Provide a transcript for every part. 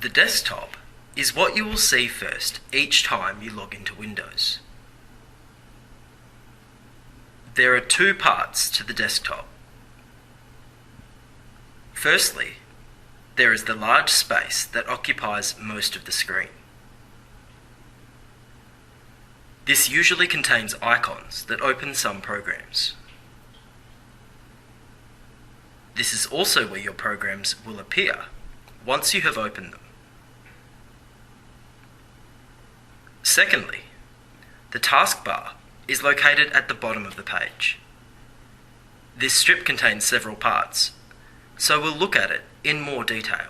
The desktop is what you will see first each time you log into Windows. There are two parts to the desktop. Firstly, there is the large space that occupies most of the screen. This usually contains icons that open some programs. This is also where your programs will appear once you have opened them. Secondly, the taskbar is located at the bottom of the page. This strip contains several parts, so we'll look at it in more detail.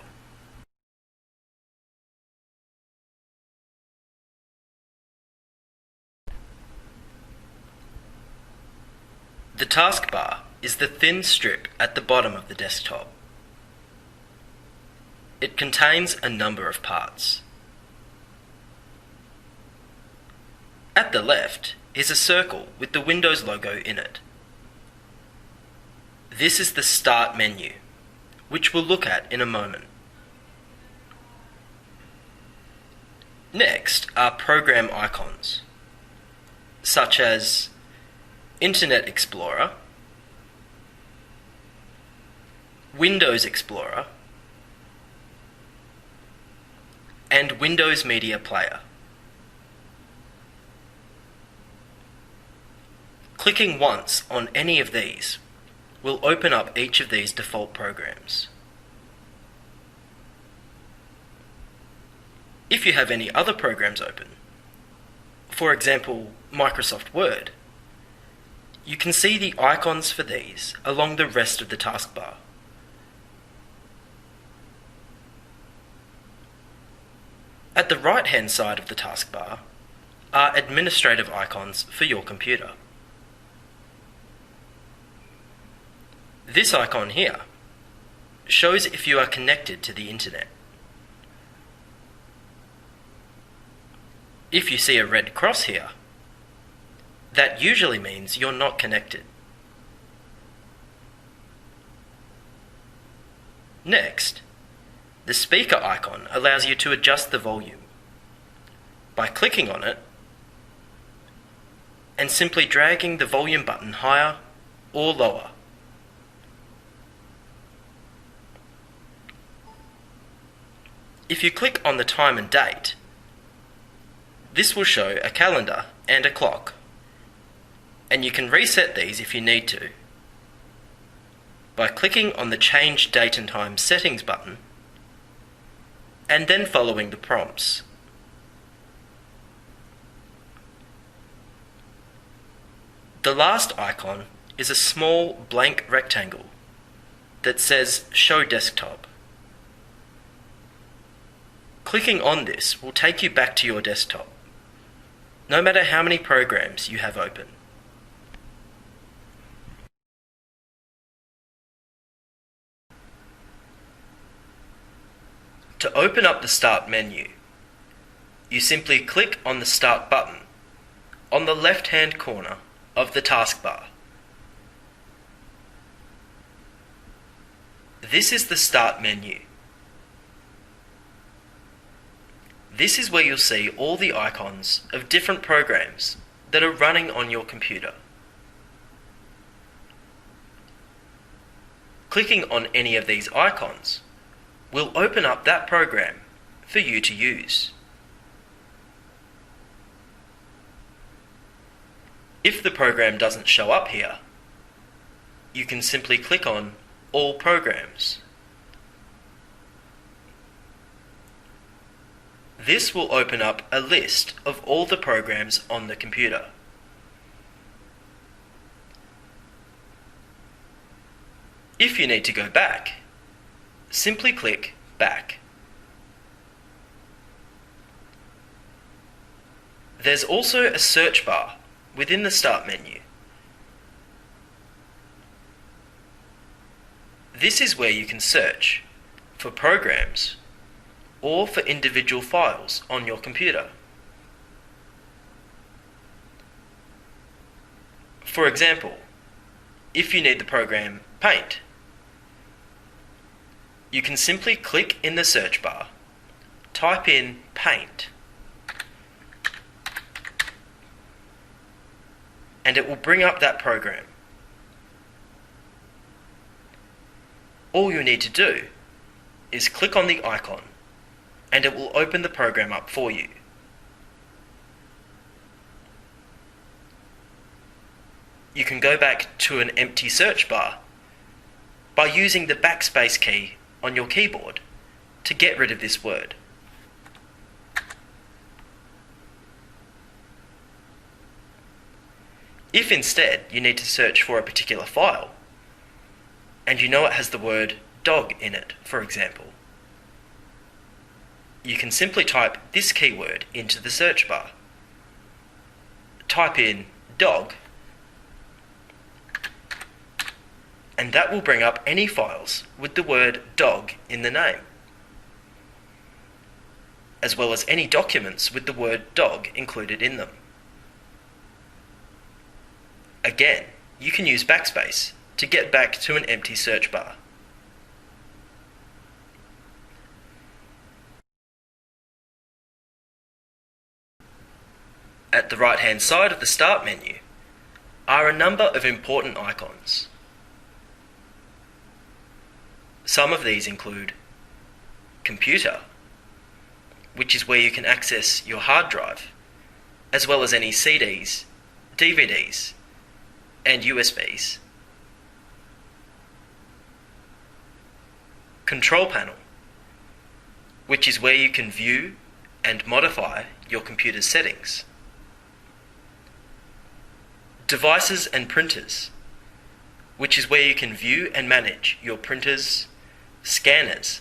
The taskbar is the thin strip at the bottom of the desktop. It contains a number of parts. At the left is a circle with the Windows logo in it. This is the Start menu, which we'll look at in a moment. Next are program icons, such as Internet Explorer, Windows Explorer, and Windows Media Player. Clicking once on any of these will open up each of these default programs. If you have any other programs open, for example Microsoft Word, you can see the icons for these along the rest of the taskbar. At the right-hand side of the taskbar are administrative icons for your computer. This icon here shows if you are connected to the internet. If you see a red cross here, that usually means you're not connected. Next, the speaker icon allows you to adjust the volume by clicking on it and simply dragging the volume button higher or lower. If you click on the time and date, this will show a calendar and a clock, and you can reset these if you need to by clicking on the Change Date and Time Settings button and then following the prompts. The last icon is a small blank rectangle that says Show Desktop. Clicking on this will take you back to your desktop, no matter how many programs you have open. To open up the Start menu, you simply click on the Start button on the left-hand corner of the taskbar. This is the Start menu. This is where you'll see all the icons of different programs that are running on your computer. Clicking on any of these icons will open up that program for you to use. If the program doesn't show up here, you can simply click on All Programs. This will open up a list of all the programs on the computer. If you need to go back, simply click Back. There's also a search bar within the Start menu. This is where you can search for programs or for individual files on your computer. For example, if you need the program Paint, you can simply click in the search bar type in Paint, and it will bring up that program. All you need to do is click on the icon, and it will open the program up for you. You can go back to an empty search bar by using the backspace key on your keyboard to get rid of this word. If instead you need to search for a particular file, and you know it has the word dog in it, for example, you can simply type this keyword into the search bar. Type in dog, and that will bring up any files with the word dog in the name, as well as any documents with the word dog included in them. Again, you can use backspace to get back to an empty search bar. At the right-hand side of the Start menu are a number of important icons. Some of these include Computer, which is where you can access your hard drive, as well as any CDs, DVDs, and USBs. Control Panel, which is where you can view and modify your computer's settings. Devices and Printers, which is where you can view and manage your printers, scanners,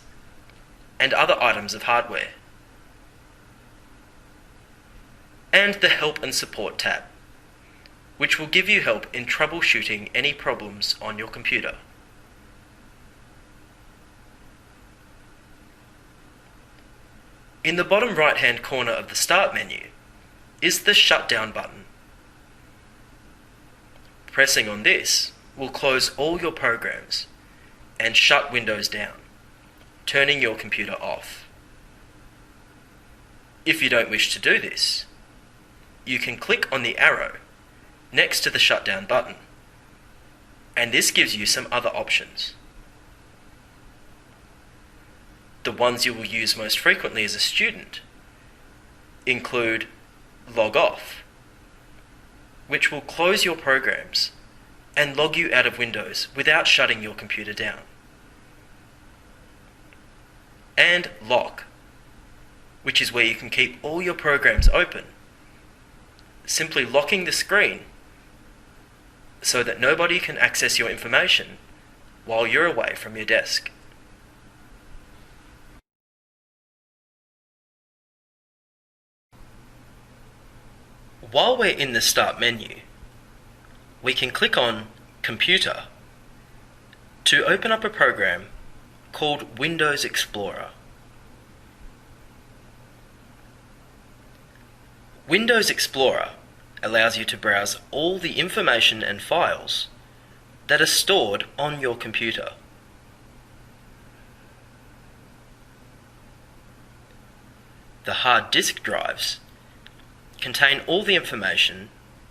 and other items of hardware. And the Help and Support tab, which will give you help in troubleshooting any problems on your computer. In the bottom right-hand corner of the Start menu is the Shutdown button. Pressing on this will close all your programs and shut Windows down, turning your computer off. If you don't wish to do this, you can click on the arrow next to the Shutdown button, and this gives you some other options. The ones you will use most frequently as a student include Log Off, which will close your programs and log you out of Windows without shutting your computer down. And Lock, which is where you can keep all your programs open, simply locking the screen so that nobody can access your information while you're away from your desk. While we're in the Start menu, we can click on Computer to open up a program called Windows Explorer. Windows Explorer allows you to browse all the information and files that are stored on your computer. The hard disk drives contain all the information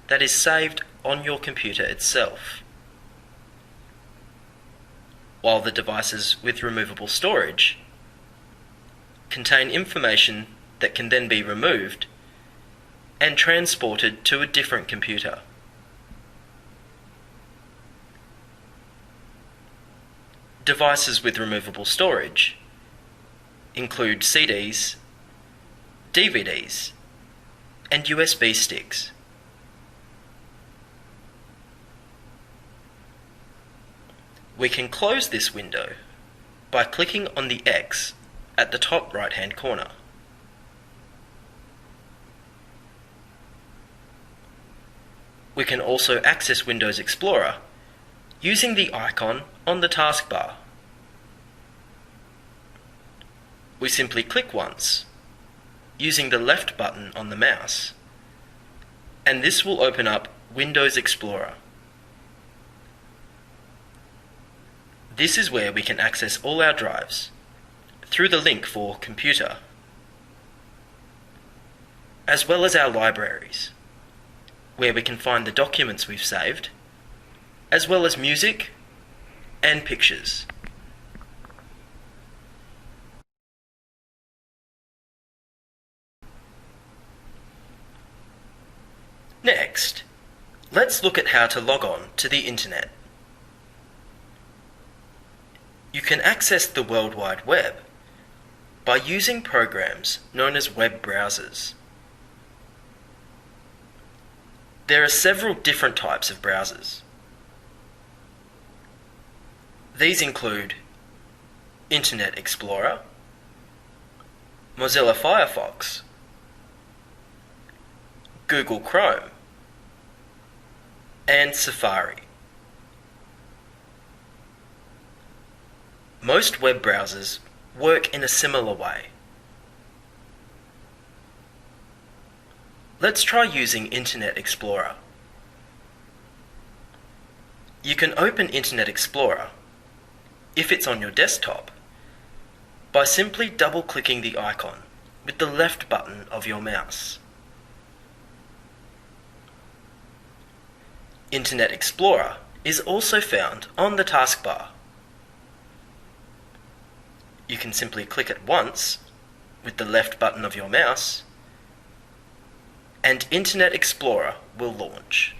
that is saved on your computer itself, while the devices with removable storage contain information that can then be removed and transported to a different computer. Devices with removable storage include CDs, DVDs, and USB sticks. We can close this window by clicking on the X at the top right-hand corner. We can also access Windows Explorer using the icon on the taskbar. We simply click once using the left button on the mouse, and this will open up Windows Explorer. This is where we can access all our drives through the link for Computer as well as our libraries, where we can find the documents we've saved, as well as music and pictures. Next, let's look at how to log on to the internet. You can access the World Wide Web by using programs known as web browsers. There are several different types of browsers. These include Internet Explorer, Mozilla Firefox, Google Chrome, and Safari. Most web browsers work in a similar way. Let's try using Internet Explorer. You can open Internet Explorer, if it's on your desktop, by simply double-clicking the icon with the left button of your mouse. Internet Explorer is also found on the taskbar. You can simply click it once with the left button of your mouse, and Internet Explorer will launch.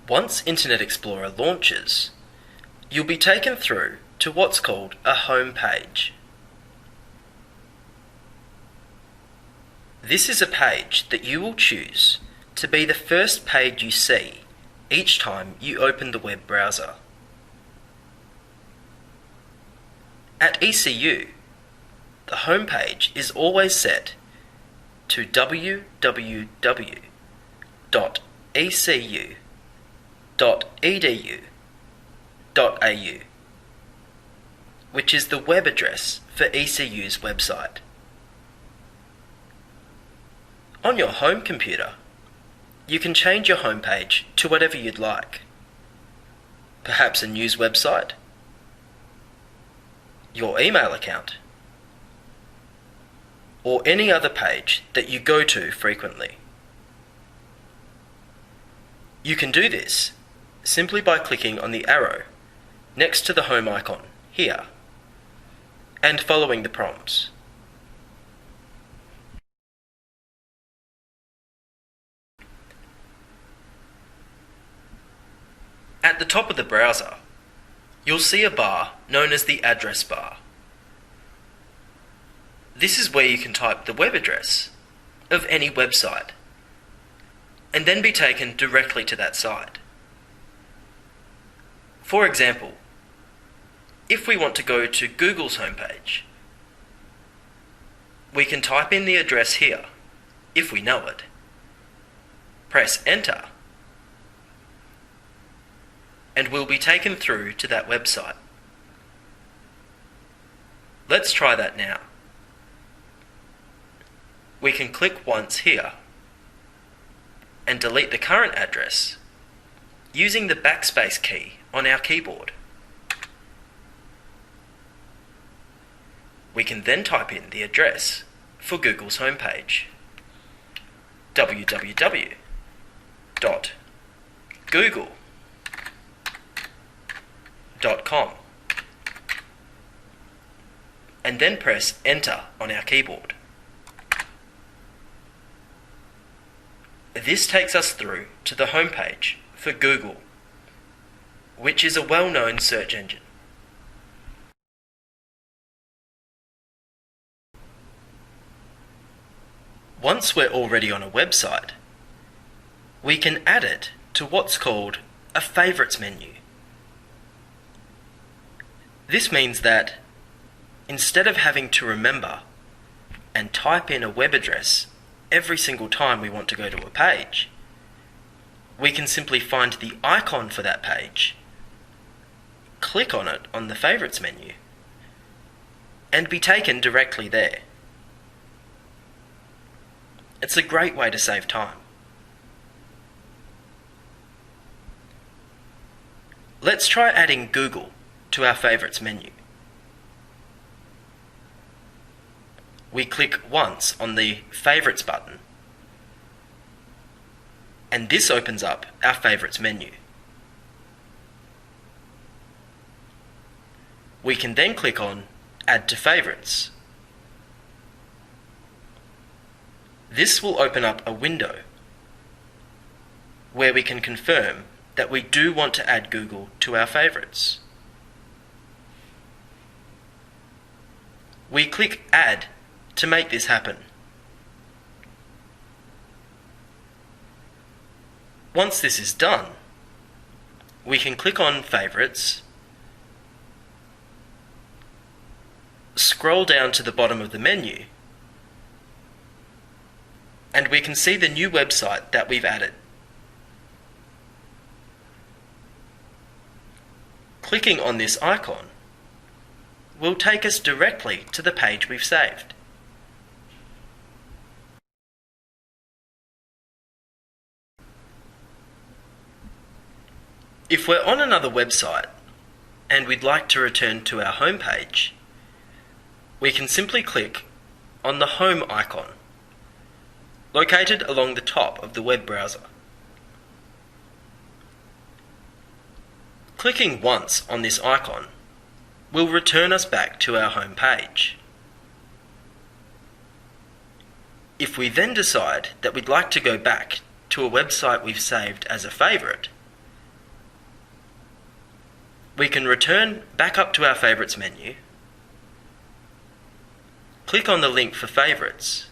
Once Internet Explorer launches, you'll be taken through to what's called a home page. This is a page that you will choose to be the first page you see each time you open the web browser. At ECU, the home page is always set to www.ecu.edu.au, which is the web address for ECU's website. On your home computer, you can change your homepage to whatever you'd like. Perhaps a news website, your email account, or any other page that you go to frequently. You can do this simply by clicking on the arrow next to the home icon here and following the prompts. At the top of the browser, you'll see a bar known as the address bar. This is where you can type the web address of any website and then be taken directly to that site. For example, if we want to go to Google's homepage, we can type in the address here, if we know it, press enter, and we'll be taken through to that website. Let's try that now. We can click once here and delete the current address using the backspace key on our keyboard. We can then type in the address for Google's homepage, www.google.com, and then press enter on our keyboard. This takes us through to the homepage for Google, which is a well-known search engine. Once we're already on a website, we can add it to what's called a favorites menu. This means that instead of having to remember and type in a web address every single time we want to go to a page, we can simply find the icon for that page, click on it on the favorites menu, and be taken directly there. It's a great way to save time. Let's try adding Google to our favourites menu. We click once on the Favourites button, and this opens up our favourites menu. We can then click on Add to Favourites. This will open up a window where we can confirm that we do want to add Google to our favourites. We click Add to make this happen. Once this is done, we can click on Favourites, scroll down to the bottom of the menu, and we can see the new website that we've added. Clicking on this icon will take us directly to the page we've saved. If we're on another website and we'd like to return to our home page, we can simply click on the Home icon, located along the top of the web browser. Clicking once on this icon will return us back to our home page. If we then decide that we'd like to go back to a website we've saved as a favourite, we can return back up to our Favourites menu, click on the link for Favourites,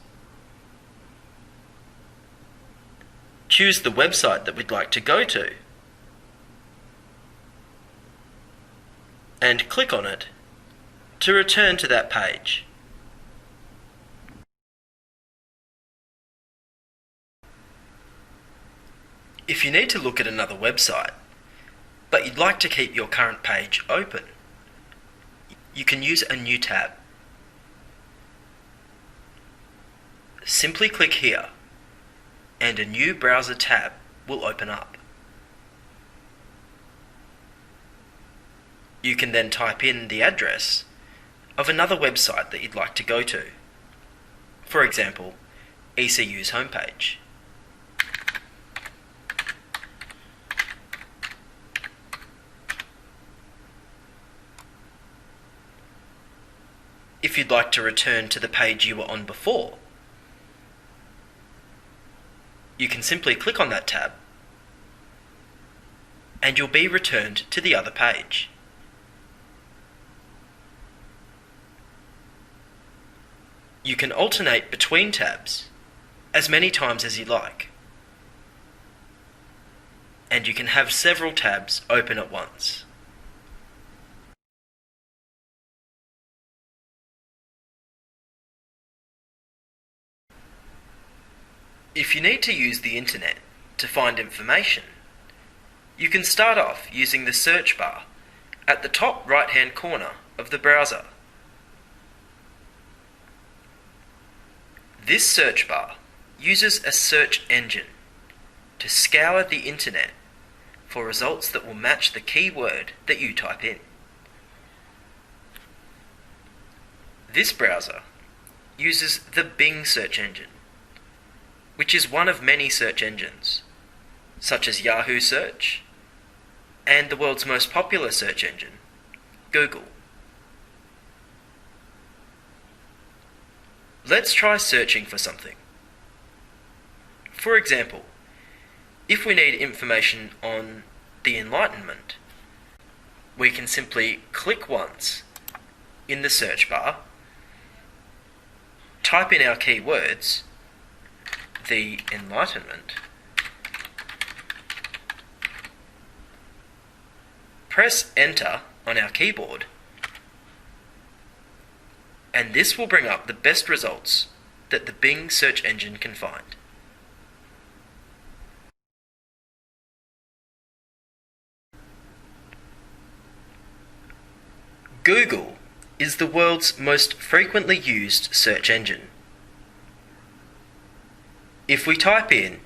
choose the website that we'd like to go to, and click on it to return to that page. If you need to look at another website, but you'd like to keep your current page open, you can use a new tab. Simply click here, and a new browser tab will open up. You can then type in the address of another website that you'd like to go to. For example, ECU's homepage. If you'd like to return to the page you were on before, you can simply click on that tab and you'll be returned to the other page. You can alternate between tabs as many times as you like, and you can have several tabs open at once. If you need to use the internet to find information, you can start off using the search bar at the top right-hand corner of the browser. This search bar uses a search engine to scour the internet for results that will match the keyword that you type in. This browser uses the Bing search engine, which is one of many search engines, such as Yahoo Search and the world's most popular search engine, Google. Let's try searching for something. For example, if we need information on the Enlightenment, we can simply click once in the search bar, type in our keywords, the Enlightenment, press Enter on our keyboard, and this will bring up the best results that the Bing search engine can find. Google is the world's most frequently used search engine. If we type in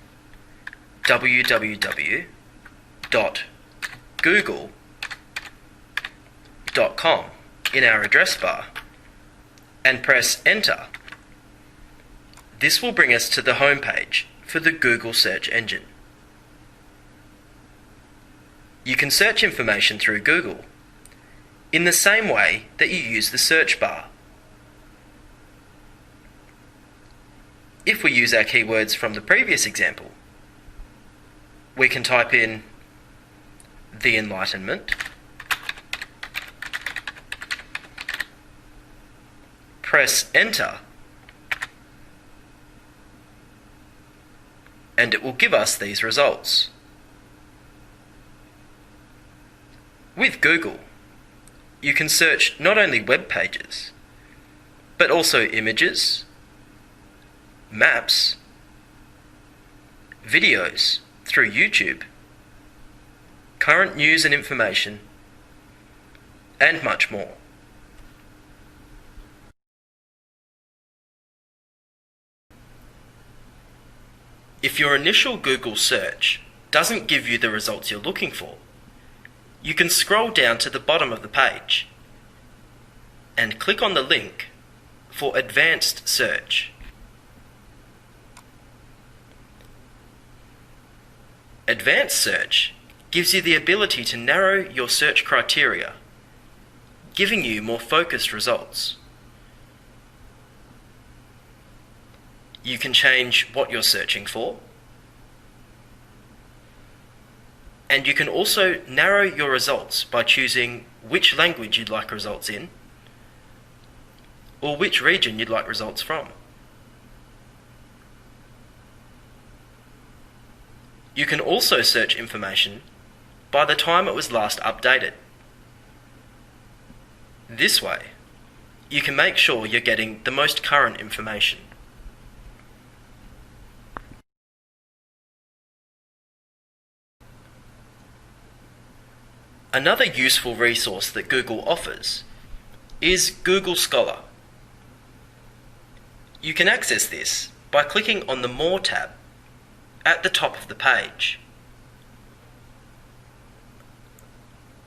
www.google, google.com in our address bar and press Enter, this will bring us to the home page for the Google search engine. You can search information through Google in the same way that you use the search bar. If we use our keywords from the previous example, we can type in the Enlightenment, press Enter, and it will give us these results. With Google, you can search not only web pages, but also images, maps, videos through YouTube, current news and information, and much more. If your initial Google search doesn't give you the results you're looking for, you can scroll down to the bottom of the page and click on the link for Advanced Search. Advanced Search gives you the ability to narrow your search criteria, giving you more focused results. You can change what you're searching for, and you can also narrow your results by choosing which language you'd like results in, or which region you'd like results from. You can also search information by the time it was last updated. This way, you can make sure you're getting the most current information. Another useful resource that Google offers is Google Scholar. You can access this by clicking on the More tab at the top of the page.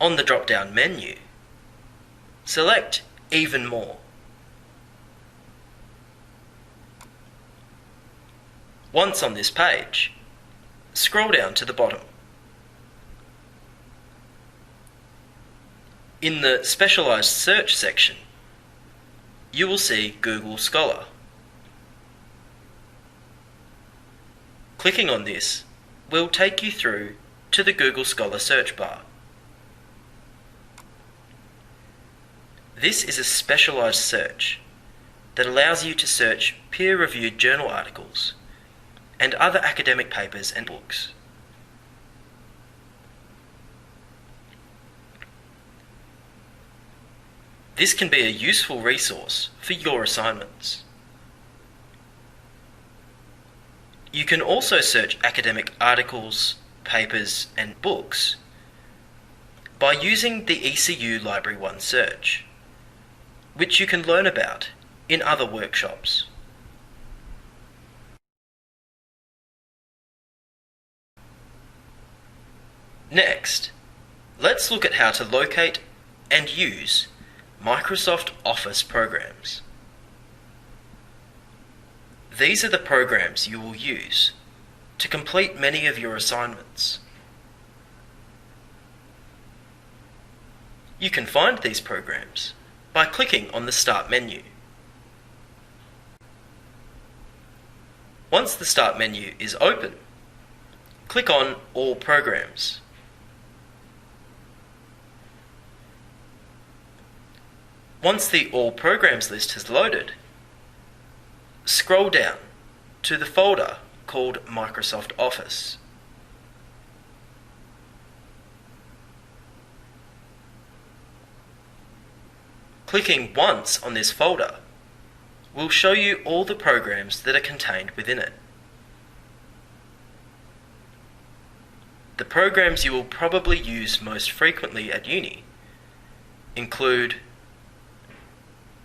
On the drop-down menu, select Even More. Once on this page, scroll down to the bottom. In the Specialized Search section, you will see Google Scholar. Clicking on this will take you through to the Google Scholar search bar. This is a specialized search that allows you to search peer-reviewed journal articles and other academic papers and books. This can be a useful resource for your assignments. You can also search academic articles, papers, and books by using the ECU Library One search, which you can learn about in other workshops. Next, let's look at how to locate and use Microsoft Office programs. These are the programs you will use to complete many of your assignments. You can find these programs by clicking on the Start menu. Once the Start menu is open, click on All Programs. Once the All Programs list has loaded, scroll down to the folder called Microsoft Office. Clicking once on this folder will show you all the programs that are contained within it. The programs you will probably use most frequently at uni include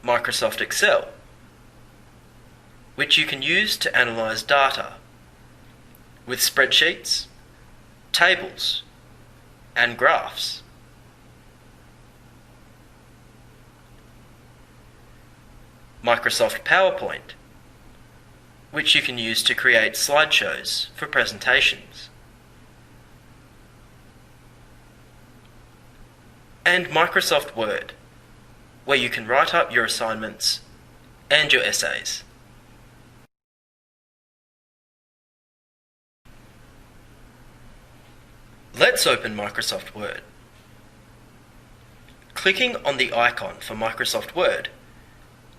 Microsoft Excel, which you can use to analyze data with spreadsheets, tables, and graphs. Microsoft PowerPoint, which you can use to create slideshows for presentations, and Microsoft Word, where you can write up your assignments and your essays. Let's open Microsoft Word. Clicking on the icon for Microsoft Word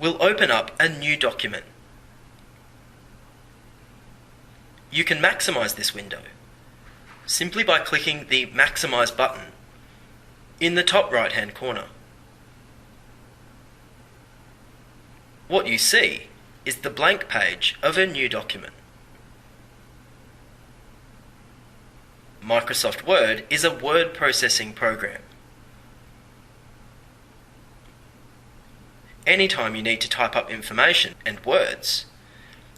will open up a new document. You can maximize this window simply by clicking the Maximize button in the top right-hand corner. What you see is the blank page of a new document. Microsoft Word is a word processing program. Anytime you need to type up information and words,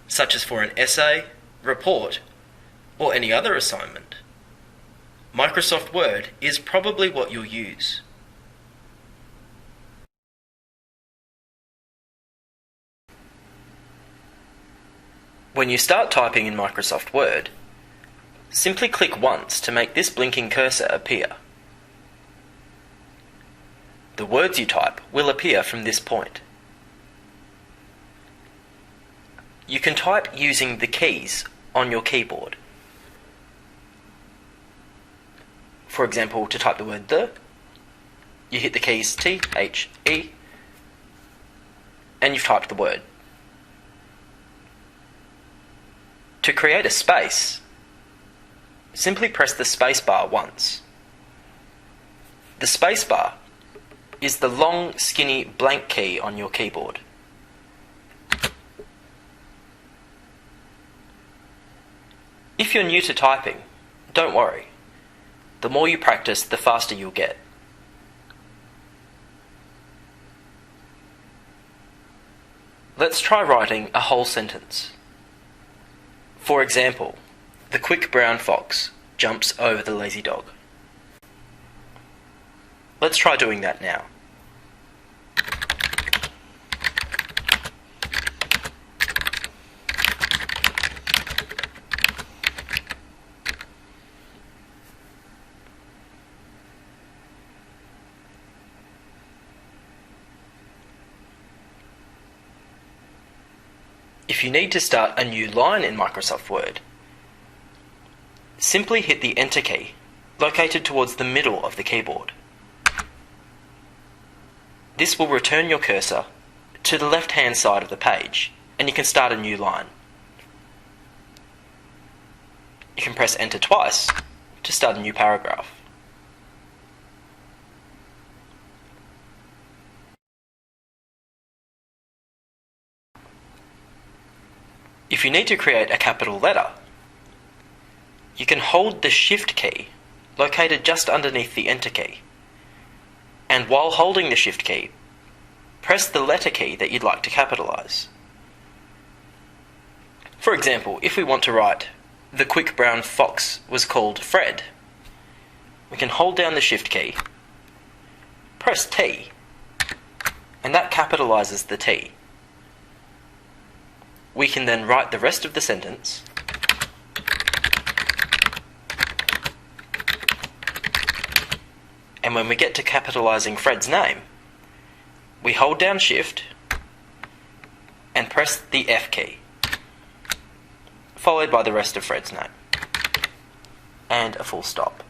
such as for an essay, report, or any other assignment, Microsoft Word is probably what you'll use. When you start typing in Microsoft Word, simply click once to make this blinking cursor appear. The words you type will appear from this point. You can type using the keys on your keyboard. For example, to type the word "the", you hit the keys T, H, E, and you've typed the word. To create a space, simply press the space bar once. The space bar is the long, skinny blank key on your keyboard. If you're new to typing, don't worry. The more you practice, the faster you'll get. Let's try writing a whole sentence. For example, the quick brown fox jumps over the lazy dog. Let's try doing that now. If you need to start a new line in Microsoft Word, simply hit the Enter key, located towards the middle of the keyboard. This will return your cursor to the left-hand side of the page, and you can start a new line. You can press Enter twice to start a new paragraph. If you need to create a capital letter, you can hold the Shift key located just underneath the Enter key, and while holding the Shift key, press the letter key that you'd like to capitalize. For example, if we want to write, "The quick brown fox was called Fred," we can hold down the Shift key, press T, and that capitalizes the T. We can then write the rest of the sentence and when we get to capitalizing Fred's name, we hold down Shift and press the F key, followed by the rest of Fred's name, and a full stop.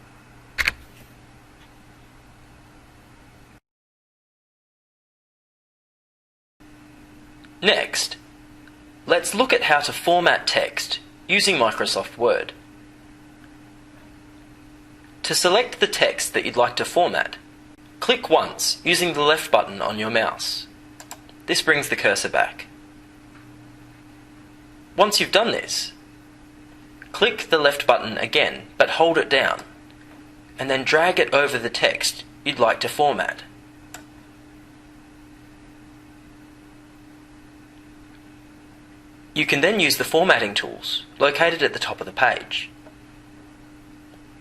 Next, let's look at how to format text using Microsoft Word. To select the text that you'd like to format, click once using the left button on your mouse. This brings the cursor back. Once you've done this, click the left button again, but hold it down, and then drag it over the text you'd like to format. You can then use the formatting tools located at the top of the page.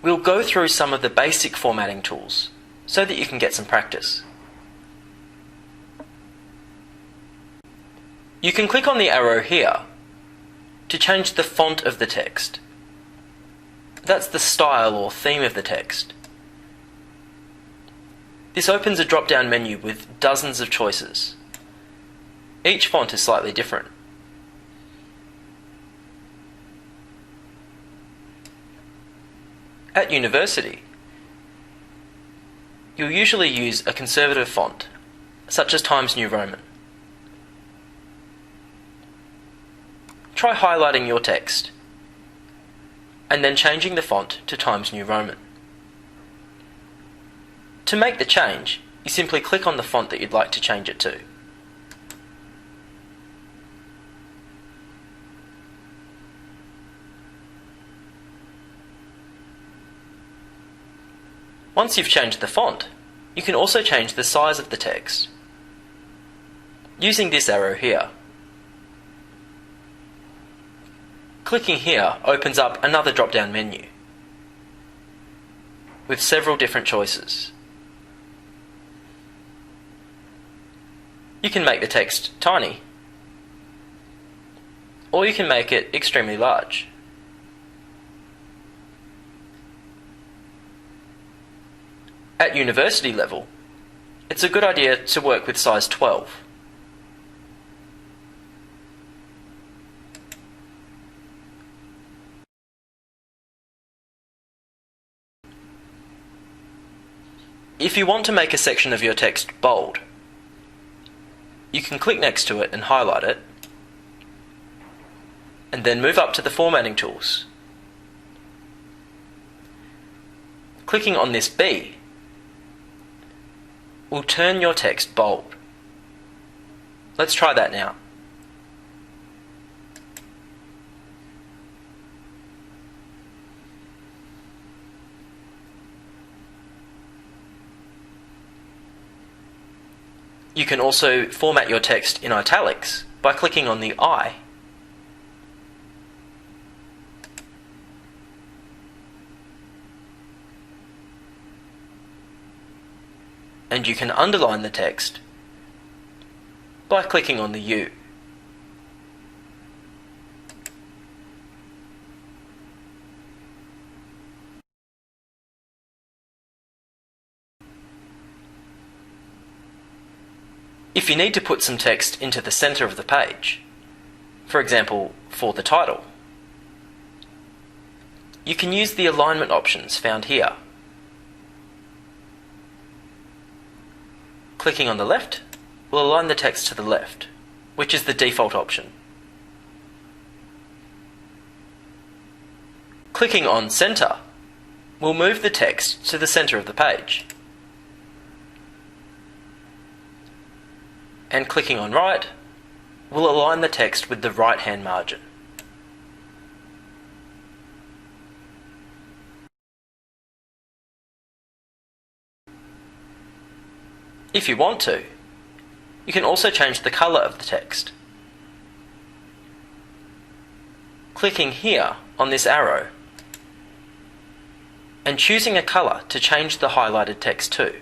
We'll go through some of the basic formatting tools so that you can get some practice. You can click on the arrow here to change the font of the text. That's the style or theme of the text. This opens a drop-down menu with dozens of choices. Each font is slightly different. At university, you'll usually use a conservative font, such as Times New Roman. Try highlighting your text, and then changing the font to Times New Roman. To make the change, you simply click on the font that you'd like to change it to. Once you've changed the font, you can also change the size of the text using this arrow here. Clicking here opens up another drop-down menu with several different choices. You can make the text tiny, or you can make it extremely large. At university level, it's a good idea to work with size 12. If you want to make a section of your text bold, you can click next to it and highlight it, and then move up to the formatting tools. Clicking on this B will turn your text bold. Let's try that now. You can also format your text in italics by clicking on the I. And you can underline the text by clicking on the U. If you need to put some text into the center of the page, for example, for the title, you can use the alignment options found here. Clicking on the left will align the text to the left, which is the default option. Clicking on Center will move the text to the center of the page. And clicking on Right will align the text with the right-hand margin. If you want to, you can also change the color of the text. Clicking here on this arrow and choosing a color to change the highlighted text to.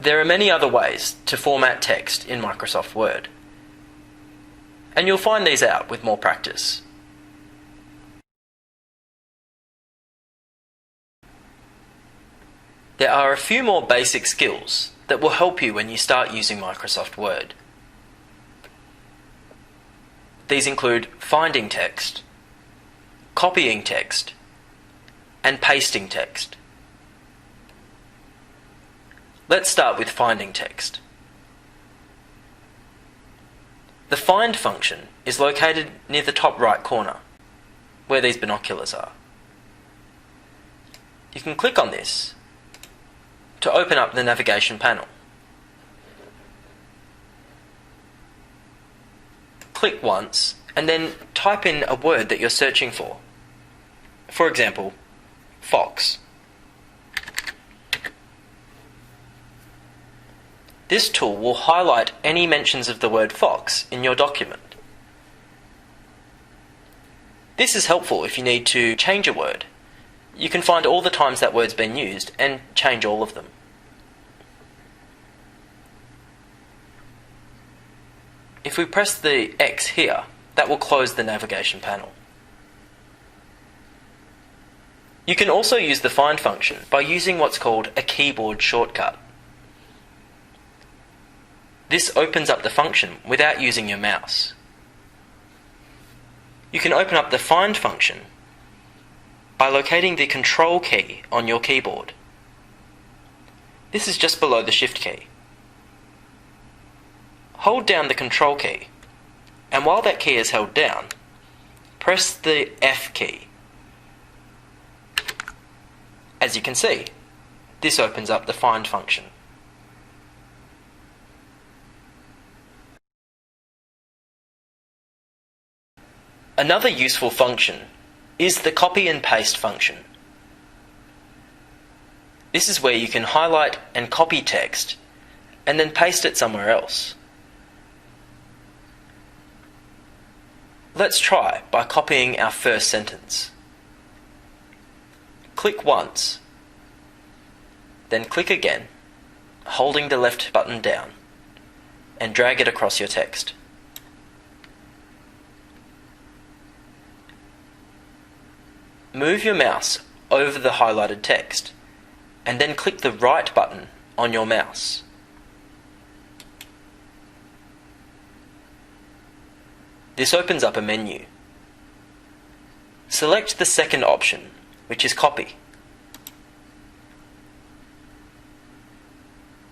There are many other ways to format text in Microsoft Word, and you'll find these out with more practice. There are a few more basic skills that will help you when you start using Microsoft Word. These include finding text, copying text, and pasting text. Let's start with finding text. The find function is located near the top right corner, where these binoculars are. You can click on this to open up the navigation panel. Click once and then type in a word that you're searching for. For example, fox. This tool will highlight any mentions of the word fox in your document. This is helpful if you need to change a word. you can find all the times that word's been used and change all of them. If we press the X here, that will close the navigation panel. You can also use the find function by using what's called a keyboard shortcut. This opens up the function without using your mouse. You can open up the find function by locating the control key on your keyboard. This is just below the shift key. Hold down the control key, and while that key is held down, press the F key. As you can see, this opens up the find function. Another useful function is the copy and paste function. This is where you can highlight and copy text and then paste it somewhere else. Let's try by copying our first sentence. Click once, then click again, holding the left button down, and drag it across your text. Move your mouse over the highlighted text, and then click the right button on your mouse. This opens up a menu. Select the second option, which is copy.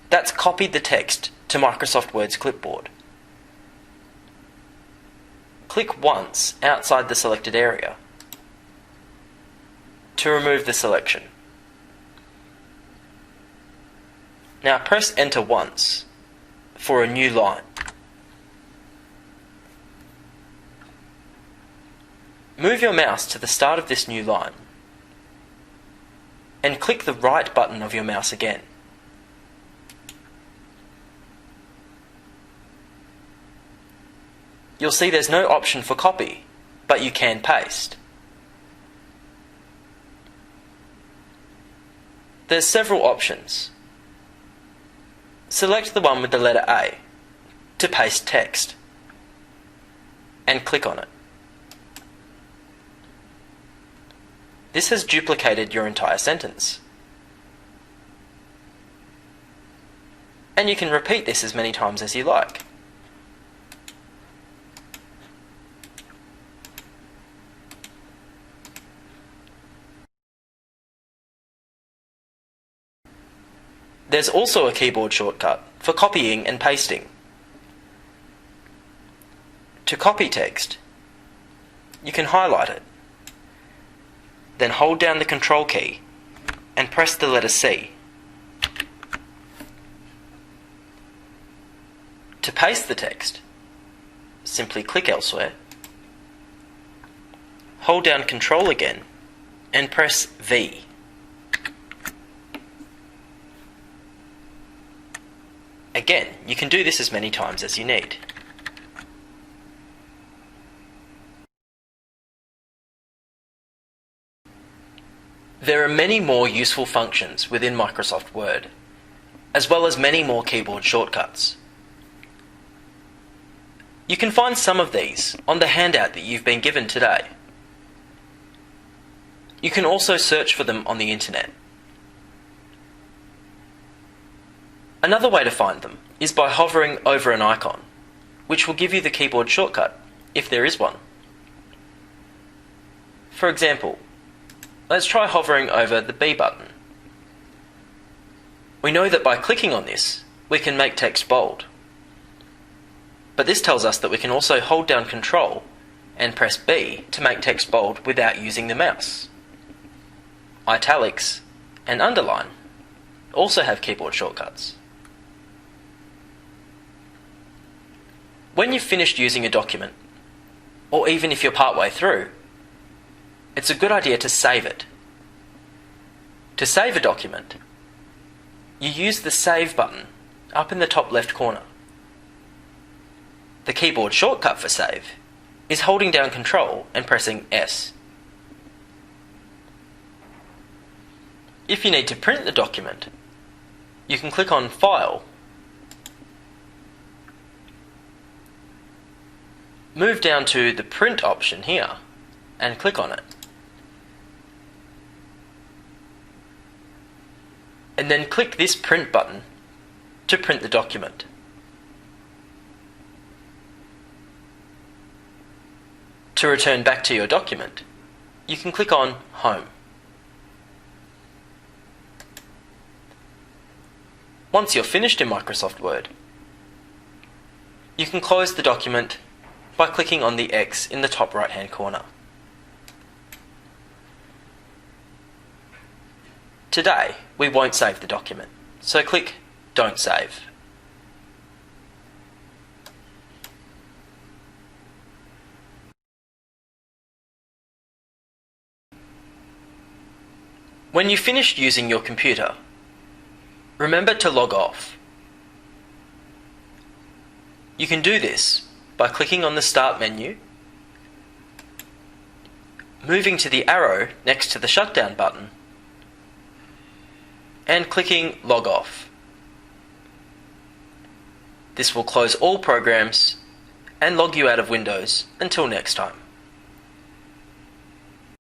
That's copied the text to Microsoft Word's clipboard. Click once outside the selected area to remove the selection. Now press Enter once for a new line. Move your mouse to the start of this new line and click the right button of your mouse again. You'll see there's no option for copy, but you can paste. There's several options. Select the one with the letter A to paste text and click on it. This has duplicated your entire sentence. And you can repeat this as many times as you like. There's also a keyboard shortcut for copying and pasting. To copy text, you can highlight it, then hold down the control key and press the letter C. To paste the text, simply click elsewhere, hold down control again and press V. Again, you can do this as many times as you need. There are many more useful functions within Microsoft Word, as well as many more keyboard shortcuts. You can find some of these on the handout that you've been given today. You can also search for them on the internet. Another way to find them is by hovering over an icon, which will give you the keyboard shortcut, if there is one. For example, let's try hovering over the B button. We know that by clicking on this, we can make text bold. But this tells us that we can also hold down Control and press B to make text bold without using the mouse. Italics and underline also have keyboard shortcuts. When you've finished using a document, or even if you're partway through, it's a good idea to save it. To save a document, you use the Save button up in the top left corner. The keyboard shortcut for save is holding down Control and pressing S. If you need to print the document, you can click on File, move down to the Print option here and click on it. And then click this Print button to print the document. To return back to your document, you can click on Home. Once you're finished in Microsoft Word, you can close the document by clicking on the X in the top right hand corner. Today, we won't save the document, so click Don't Save. When you've finished using your computer, remember to log off. You can do this by clicking on the Start menu, moving to the arrow next to the Shutdown button, and clicking Log Off. This will close all programs and log you out of Windows until next time.